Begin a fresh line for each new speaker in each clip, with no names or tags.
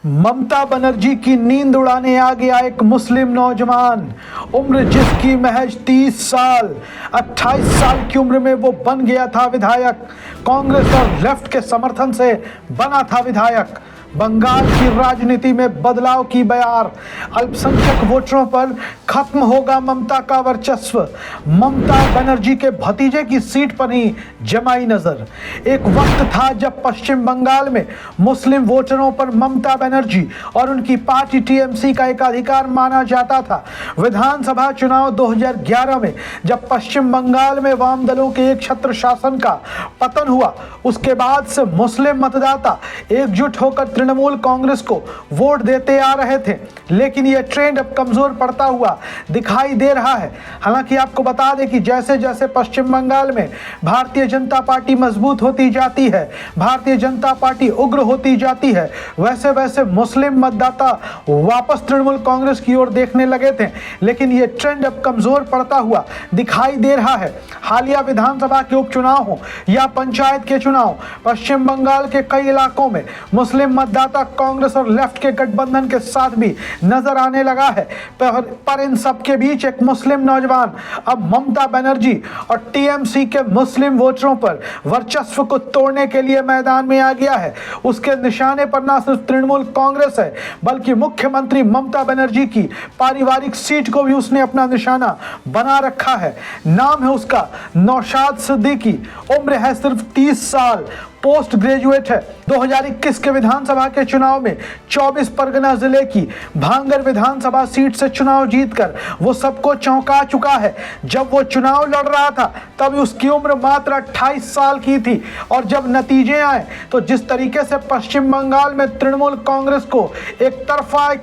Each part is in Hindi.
ममता बनर्जी की नींद उड़ाने आ गया एक मुस्लिम नौजवान। उम्र जिसकी महज 30 साल, 28 साल की उम्र में वो बन गया था विधायक। कांग्रेस और लेफ्ट के समर्थन से बना था विधायक। बंगाल की राजनीति में बदलाव की बयार। अल्पसंख्यक वोटरों पर खत्म होगा ममता का वर्चस्व। ममता बनर्जी के भतीजे की सीट पर ही जमाई नजर। एक वक्त था जब पश्चिम बंगाल में मुस्लिम वोटरों पर ममता बनर्जी और उनकी पार्टी टीएमसी का एकाधिकार माना जाता था। विधानसभा चुनाव 2011 में जब पश्चिम बंगाल में वाम दलों के एक छत्र शासन का पतन हुआ, उसके बाद से मुस्लिम मतदाता एकजुट होकर तृणमूल कांग्रेस को वोट देते आ रहे थे। लेकिन यह ट्रेंड अब कमजोर पड़ता हुआ दिखाई दे रहा है। हालांकि आपको बता दें कि जैसे जैसे पश्चिम बंगाल में भारतीय जनता पार्टी मजबूत होती जाती है, भारतीय जनता पार्टी उग्र होती जाती है, वैसे वैसे मुस्लिम मतदाता वापस तृणमूल कांग्रेस की ओर देखने लगे थे। लेकिन यह ट्रेंड अब कमजोर पड़ता हुआ दिखाई दे रहा है। हालिया विधानसभा के उपचुनाव हो या पंचायत के चुनाव, पश्चिम बंगाल के कई इलाकों में मुस्लिम मतदाता कांग्रेस और लेफ्ट के गठबंधन के साथ भी नजर आने लगा है। पर इन सब के बीच एक मुस्लिम नौजवान अब ममता बनर्जी और टीएमसी के मुस्लिम वोटरों पर वर्चस्व को तोड़ने के लिए मैदान में आ गया है। उसके निशाने पर न सिर्फ तृणमूल कांग्रेस है, बल्कि मुख्यमंत्री ममता बनर्जी की पारिवारिक सीट को भी उसने अपना निशाना बना रखा है। नाम है उसका नौशाद सिद्दीकी। उम्र है सिर्फ 30 साल, पोस्ट ग्रेजुएट है। 2021 के विधानसभा के चुनाव में 24 परगना जिले की भांगर विधानसभा सीट से चुनाव जीतकर वो सबको चौंका चुका है। जब वो चुनाव लड़ रहा था तब उसकी उम्र मात्र 28 साल की थी। और जब नतीजे आए तो जिस तरीके से पश्चिम बंगाल में तृणमूल कांग्रेस को एक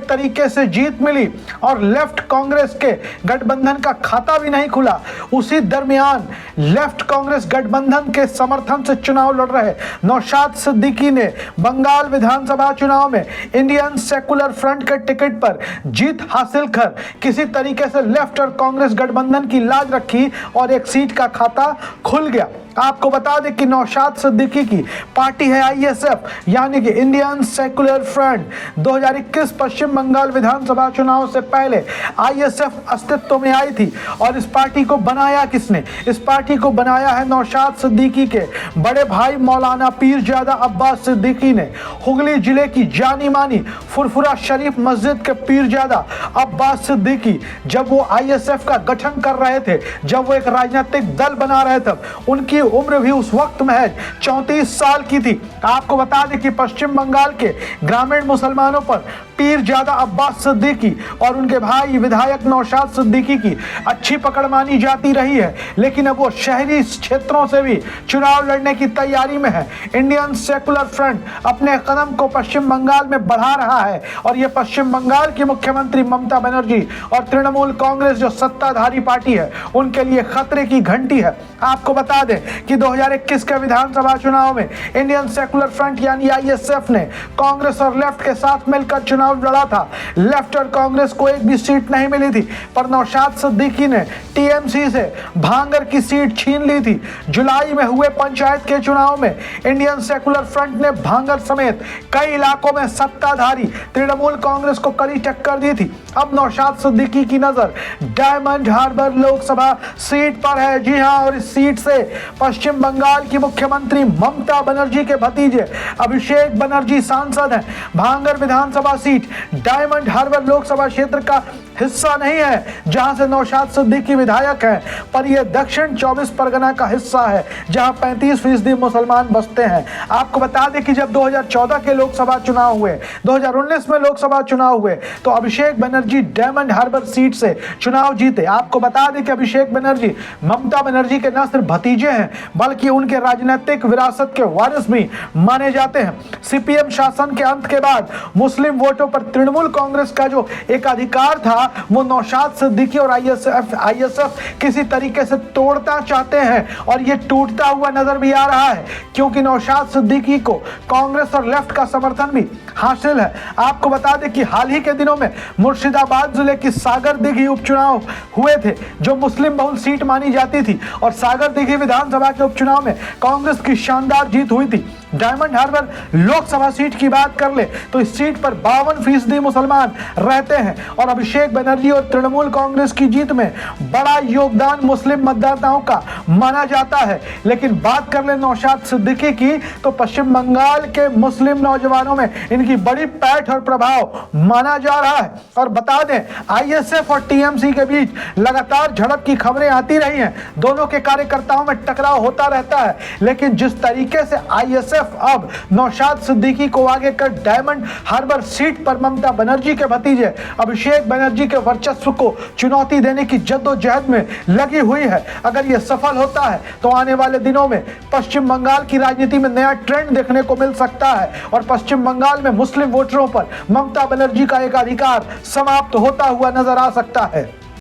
तरीके से जीत मिली और लेफ्ट कांग्रेस के गठबंधन का खाता भी नहीं खुला, उसी दरमियान लेफ्ट कांग्रेस गठबंधन के समर्थन से चुनाव लड़ रहे नौशाद सिद्दीकी ने बंगाल विधानसभा चुनाव में इंडियन सेकुलर फ्रंट के टिकट पर जीत हासिल कर किसी तरीके से लेफ्ट और कांग्रेस गठबंधन की लाज रखी और एक सीट का खाता खुल गया। आपको बता दें कि नौशाद सिद्दीकी की पार्टी है आईएसएफ, यानी कि इंडियन सेकुलर फ्रंट। 2021 पश्चिम बंगाल विधानसभा चुनाव से पहले आईएसएफ अस्तित्व में आई थी। और इस पार्टी को बनाया किसने? इस पार्टी को बनाया है नौशाद सिद्दीकी के बड़े भाई मौलाना पीरजादा अब्बास सिद्दीकी ने। हुगली जिले की जानी मानी फुरफुरा शरीफ मस्जिद के पीरजादा अब्बास सिद्दीकी जब वो आईएसएफ का गठन कर रहे थे, जब वो एक राजनीतिक दल बना रहे थे, उनकी उम्र भी उस वक्त महज 34 साल की थी। आपको बता दें कि पश्चिम बंगाल के ग्रामीण मुसलमानों पर पीरजादा अब्बास सिद्दीकी और उनके भाई विधायक नौशाद सिद्दीकी की अच्छी पकड़ मानी जाती रही है। लेकिन अब वो शहरी क्षेत्रों से भी चुनाव लड़ने की तैयारी में है। इंडियन सेकुलर फ्रंट अपने कदम को पश्चिम बंगाल में बढ़ा रहा है और ये पश्चिम बंगाल की मुख्यमंत्री ममता बनर्जी और तृणमूल कांग्रेस जो सत्ताधारी पार्टी है, उनके लिए खतरे की घंटी है। आपको बता दें कि 2021 के विधानसभा चुनाव में इंडियन सेकुलर फ्रंट यानी आईएसएफ ने कांग्रेस और लेफ्ट के साथ मिलकर चुनाव लड़ा था। लेफ्ट और कांग्रेस को एक भी सीट नहीं मिली थी, पर नौशाद सिद्दीकी ने टीएमसी से भांगर की सीट छीन ली थी। जुलाई में हुए पंचायत के चुनाव में इंडियन सेकुलर फ्रंट ने भांगर समेत कई इलाकों में सत्ताधारी तृणमूल कांग्रेस को कड़ी टक्कर दी थी। अब नौशाद सिद्दीकी की नजर डायमंड हार्बर लोकसभा सीट पर है। जी हां, और इस सीट से पश्चिम बंगाल की मुख्यमंत्री ममता बनर्जी के भतीजे अभिषेक बनर्जी सांसद हैं। भांगर विधानसभा सीट डायमंड हार्बर लोकसभा क्षेत्र का हिस्सा नहीं है जहां से नौशाद सिद्दीकी विधायक हैं, पर यह दक्षिण 24 परगना का हिस्सा है जहां 35% मुसलमान बसते हैं। आपको बता दें कि जब 2014 के लोकसभा चुनाव हुए, 2019 में लोकसभा चुनाव हुए, तो Abhishek Banerjee diamond harbour seat से चुनाव जीते। आपको बता दें कि अभिषेक बनर्जी ममता बनर्जी के न सिर्फ भतीजे हैं, बल्कि उनके राजनीतिक विरासत के वारिस भी माने जाते हैं। सीपीएम शासन के अंत के बाद मुस्लिम वोटों पर तृणमूल कांग्रेस का जो एकाधिकार था, वो नौशाद सिद्दीकी और आईएसएफ किसी तरीके से तोड़ना चाहते हैं और ये टूटता हुआ नजर भी आ रहा है, क्योंकि नौशाद सिद्दीकी को कांग्रेस और लेफ्ट का समर्थन भी हासिल है। आपको बता दें कि हाल ही के दिनों में मुर्शिदाबाद जिले की सागर दिघी उपचुनाव हुए थे, जो मुस्लिम बहुल सीट मानी जाती थी, और सागर दिघी विधानसभा के उपचुनाव में कांग्रेस की शानदार जीत हुई थी। डायमंड हार्बर लोकसभा सीट की बात कर ले तो इस सीट पर 52% मुसलमान रहते हैं और अभिषेक बनर्जी और तृणमूल कांग्रेस की जीत में बड़ा योगदान मुस्लिम मतदाताओं का माना जाता है। लेकिन बात कर ले नौशाद सिद्दीकी की तो पश्चिम बंगाल के मुस्लिम नौजवानों में इनकी बड़ी पैठ और प्रभाव माना जा रहा है। और बता दें, आईएसएफ और टीएमसी के बीच लगातार झड़प की खबरें आती रही हैं, दोनों के कार्यकर्ताओं में टकराव होता रहता है। लेकिन जिस तरीके से आईएसएफ अब नौशाद सिद्दीकी को आगे कर डायमंड हार्बर सीट पर ममता बनर्जी के भतीजे अभिषेक बनर्जी के वर्चस्व को चुनौती देने की जद्दोजहद में लगी हुई है, अगर यह सफल होता है तो आने वाले दिनों में पश्चिम बंगाल की राजनीति में नया ट्रेंड देखने को मिल सकता है और पश्चिम बंगाल में मुस्लिम वोटरों पर ममता बनर्जी का एक अधिकार समाप्त होता हुआ नजर आ सकता है।